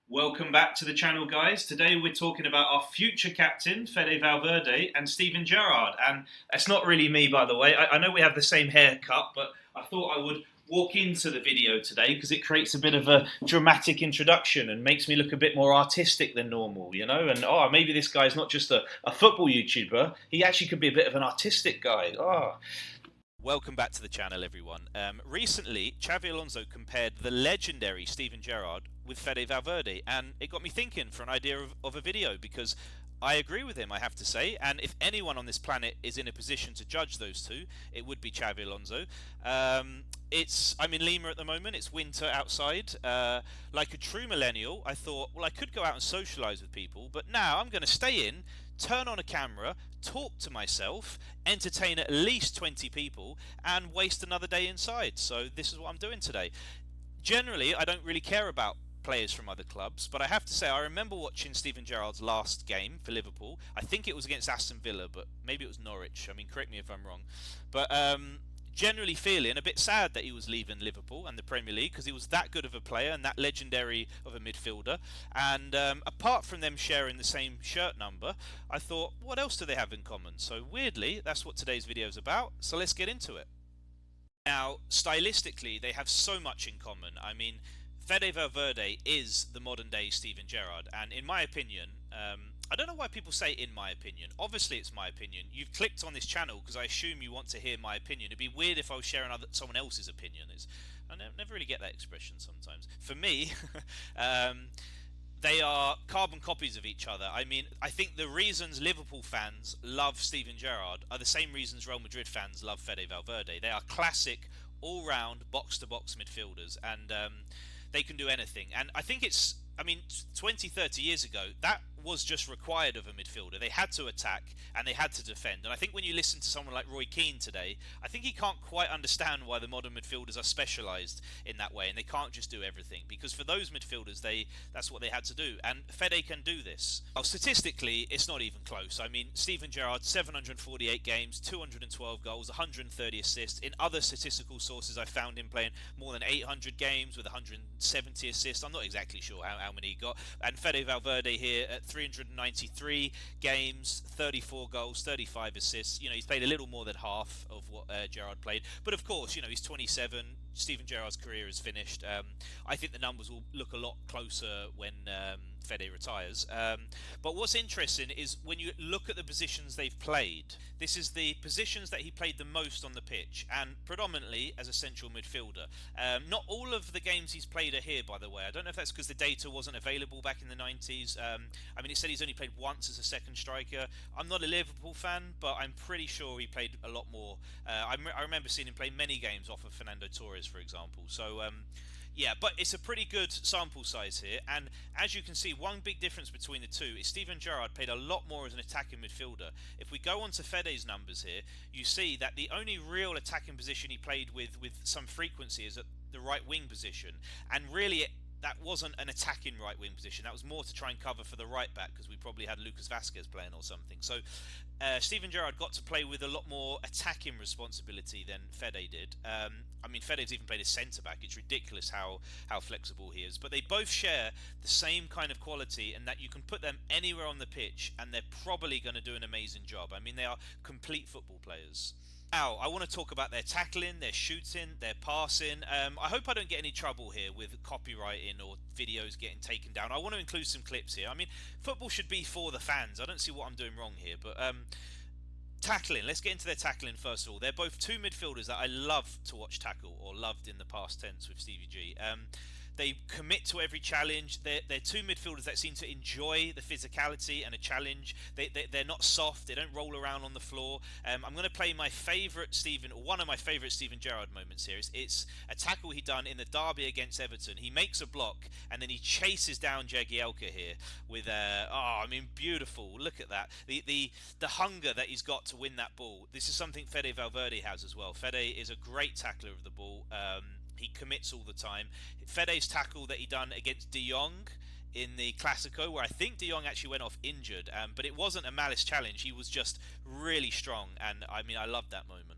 Welcome back to the channel, guys. Today we're talking about our future captain, Fede Valverde, and Steven Gerrard. And it's not really me, by the way. I know we have the same haircut, but I thought I would walk into the video today because it creates a bit of a dramatic introduction and makes me look a bit more artistic than normal, you know? And maybe this guy's not just a football YouTuber. He actually could be a bit of an artistic guy. Welcome back to the channel, everyone. Recently, Xabi Alonso compared the legendary Steven Gerrard with Fede Valverde, and it got me thinking for an idea of a video, because I agree with him, I have to say, and if anyone on this planet is in a position to judge those two, it would be Xabi Alonso. I'm in Lima at the moment, it's winter outside. Like a true millennial, I thought, well, I could go out and socialise with people, but now I'm going to stay in, turn on a camera, talk to myself, entertain at least 20 people, and waste another day inside. So this is what I'm doing today. Generally, I don't really care about players from other clubs, but I have to say I remember watching Steven Gerrard's last game for Liverpool. I think it was against Aston Villa, but maybe it was Norwich. I mean, correct me if I'm wrong. But generally feeling a bit sad that he was leaving Liverpool and the Premier League, because he was that good of a player and that legendary of a midfielder. And apart from them sharing the same shirt number, I thought, what else do they have in common? So weirdly, that's what today's video is about. So let's get into it. Now, stylistically, they have so much in common. I mean, Fede Valverde is the modern day Steven Gerrard, and in my opinion, I don't know why people say in my opinion. Obviously, it's my opinion. You've clicked on this channel because I assume you want to hear my opinion. It'd be weird if I was sharing someone else's opinion. I never really get that expression sometimes. For me, they are carbon copies of each other. I mean, I think the reasons Liverpool fans love Steven Gerrard are the same reasons Real Madrid fans love Fede Valverde. They are classic, all-round, box-to-box midfielders, and they can do anything. And I think I mean, 20, 30 years ago, that was just required of a midfielder. They had to attack and they had to defend. And I think when you listen to someone like Roy Keane today, I think he can't quite understand why the modern midfielders are specialised in that way and they can't just do everything. Because for those midfielders, that's what they had to do. And Fede can do this. Well, statistically, it's not even close. I mean, Steven Gerrard, 748 games, 212 goals, 130 assists. In other statistical sources, I found him playing more than 800 games with 170 assists. I'm not exactly sure how many he got. And Fede Valverde here at 393 games, 34 goals, 35 assists. You know, he's played a little more than half of what Gerrard played. But of course, you know, he's 27. Steven Gerrard's career is finished. I think the numbers will look a lot closer when Fede retires. But what's interesting is when you look at the positions they've played, this is the positions that he played the most on the pitch, and predominantly as a central midfielder. Not all of the games he's played are here, by the way. I don't know if that's because the data wasn't available back in the 90s. I mean, it said he's only played once as a second striker. I'm not a Liverpool fan, but I'm pretty sure he played a lot more. I remember seeing him play many games off of Fernando Torres, for example. So, yeah, but it's a pretty good sample size here, and as you can see, one big difference between the two is Steven Gerrard played a lot more as an attacking midfielder. If we go on to Fede's numbers here, you see that the only real attacking position he played with some frequency is at the right wing position, and really that wasn't an attacking right wing position. That was more to try and cover for the right back because we probably had Lucas Vazquez playing or something. So Steven Gerrard got to play with a lot more attacking responsibility than Fede did. I mean, Fede's even played as centre-back. It's ridiculous how flexible he is. But they both share the same kind of quality in that you can put them anywhere on the pitch and they're probably going to do an amazing job. I mean, they are complete football players. Now, I want to talk about their tackling, their shooting, their passing. I hope I don't get any trouble here with copywriting or videos getting taken down. I want to include some clips here. I mean, football should be for the fans. I don't see what I'm doing wrong here, but tackling. Let's get into their tackling first of all. They're both two midfielders that I love to watch tackle, or loved in the past tense with Stevie G. They commit to every challenge. They're two midfielders that seem to enjoy the physicality and a challenge. They're not soft. They don't roll around on the floor. I'm going to play my favourite one of my favourite Steven Gerrard moments here. It's a tackle he done in the derby against Everton. He makes a block and then he chases down Jagielka here with I mean, beautiful. Look at that. The hunger that he's got to win that ball. This is something Fede Valverde has as well. Fede is a great tackler of the ball. He commits all the time. Fede's tackle that he done against De Jong in the Clasico, where I think De Jong actually went off injured, but it wasn't a malice challenge. He was just really strong, and I mean, I loved that moment.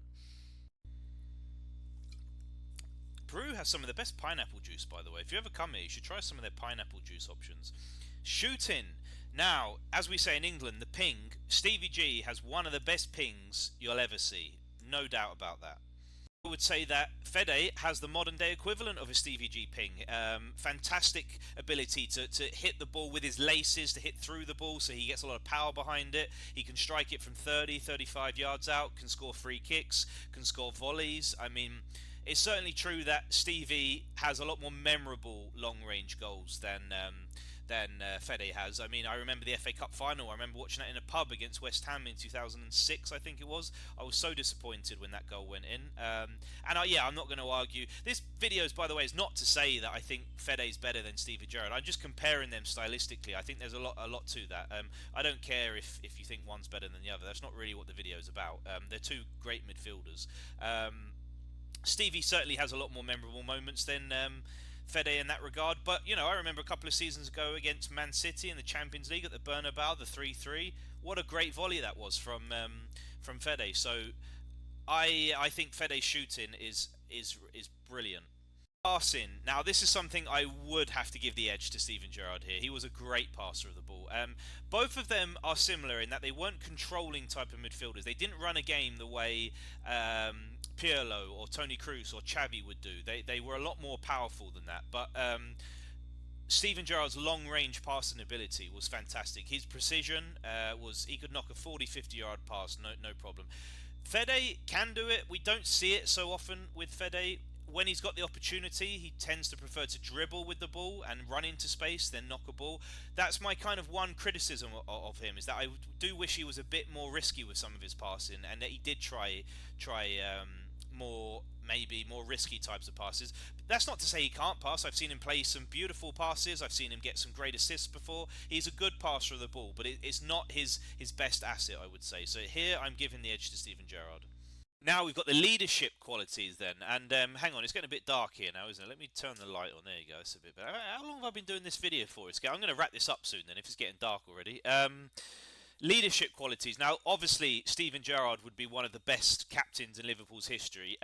Brew has some of the best pineapple juice, by the way. If you ever come here, you should try some of their pineapple juice options. Shooting. Now, as we say in England, the ping. Stevie G has one of the best pings you'll ever see. No doubt about that. I would say that Fede has the modern day equivalent of a Stevie G ping. Fantastic ability to hit the ball with his laces, to hit through the ball, so he gets a lot of power behind it. He can strike it from 30, 35 yards out, can score free kicks, can score volleys. I mean, it's certainly true that Stevie has a lot more memorable long-range goals than Fede has. I mean, I remember the FA Cup final. I remember watching that in a pub against West Ham in 2006, I think it was. I was so disappointed when that goal went in. Yeah, I'm not going to argue. This video, by the way, is not to say that I think Fede's better than Steven Gerrard. I'm just comparing them stylistically. I think there's a lot to that. I don't care if you think one's better than the other. That's not really what the video is about. They're two great midfielders. Stevie certainly has a lot more memorable moments than Fede in that regard, but I remember a couple of seasons ago against Man City in the Champions League at the Bernabeu, the 3-3. What a great volley that was from Fede. So I think Fede's shooting is brilliant. Passing. Now, this is something I would have to give the edge to Steven Gerrard here. He was a great passer of the ball. Both of them are similar in that they weren't controlling type of midfielders. They didn't run a game the way Pirlo or Toni Kroos or Xavi would do. They were a lot more powerful than that. But Steven Gerrard's long-range passing ability was fantastic. His precision he could knock a 40-50 yard pass, no problem. Fede can do it. We don't see it so often with Fede. When he's got the opportunity, he tends to prefer to dribble with the ball and run into space, then knock a ball. That's my kind of one criticism of him, is that I do wish he was a bit more risky with some of his passing, and that he did try more risky types of passes. But that's not to say he can't pass. I've seen him play some beautiful passes. I've seen him get some great assists before. He's a good passer of the ball, but it's not his best asset, I would say. So here I'm giving the edge to Steven Gerrard. Now we've got the leadership qualities then, and hang on, it's getting a bit dark here now, isn't it? Let me turn the light on. There you go. It's a bit better. How long have I been doing this video for? I'm going to wrap this up soon then, if it's getting dark already. Leadership qualities. Now, obviously, Steven Gerrard would be one of the best captains in Liverpool's history.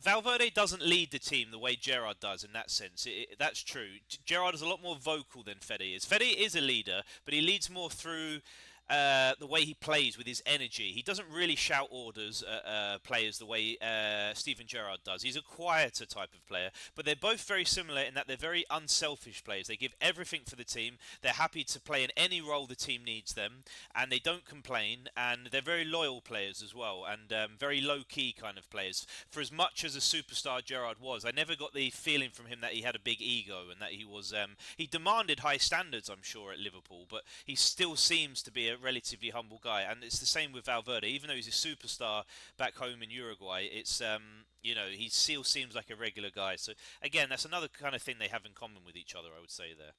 Valverde doesn't lead the team the way Gerrard does in that sense. That's true. Gerrard is a lot more vocal than Fede is. Fede is a leader, but he leads more through the way he plays with his energy. He doesn't really shout orders at players the way Steven Gerrard does. He's a quieter type of player, but they're both very similar in that they're very unselfish players. They give everything for the team. They're happy to play in any role the team needs them, and they don't complain, and they're very loyal players as well, and very low-key kind of players. For as much as a superstar Gerrard was, I never got the feeling from him that he had a big ego and that he was... he demanded high standards, I'm sure, at Liverpool, but he still seems to be a relatively humble guy, and it's the same with Valverde. Even though he's a superstar back home in Uruguay, it's he still seems like a regular guy. So again, that's another kind of thing they have in common with each other, I would say there.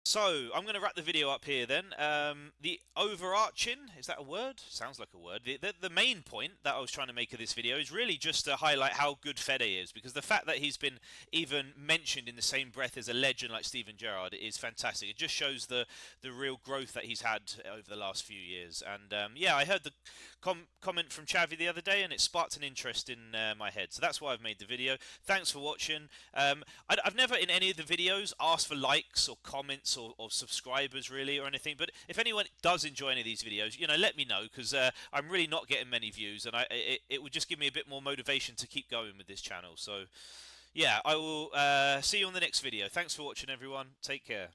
So, I'm going to wrap the video up here then. The overarching, is that a word? Sounds like a word. The main point that I was trying to make of this video is really just to highlight how good Fede is, because the fact that he's been even mentioned in the same breath as a legend like Steven Gerrard is fantastic. It just shows the real growth that he's had over the last few years. And yeah, I heard the comment from Xavi the other day, and it sparked an interest in my head. So that's why I've made the video. Thanks for watching. I've never in any of the videos asked for likes or comments or subscribers really or anything, but if anyone does enjoy any of these videos, let me know, because I'm really not getting many views, and it would just give me a bit more motivation to keep going with this channel. So yeah, I will see you on the next video. Thanks for watching, everyone. Take care.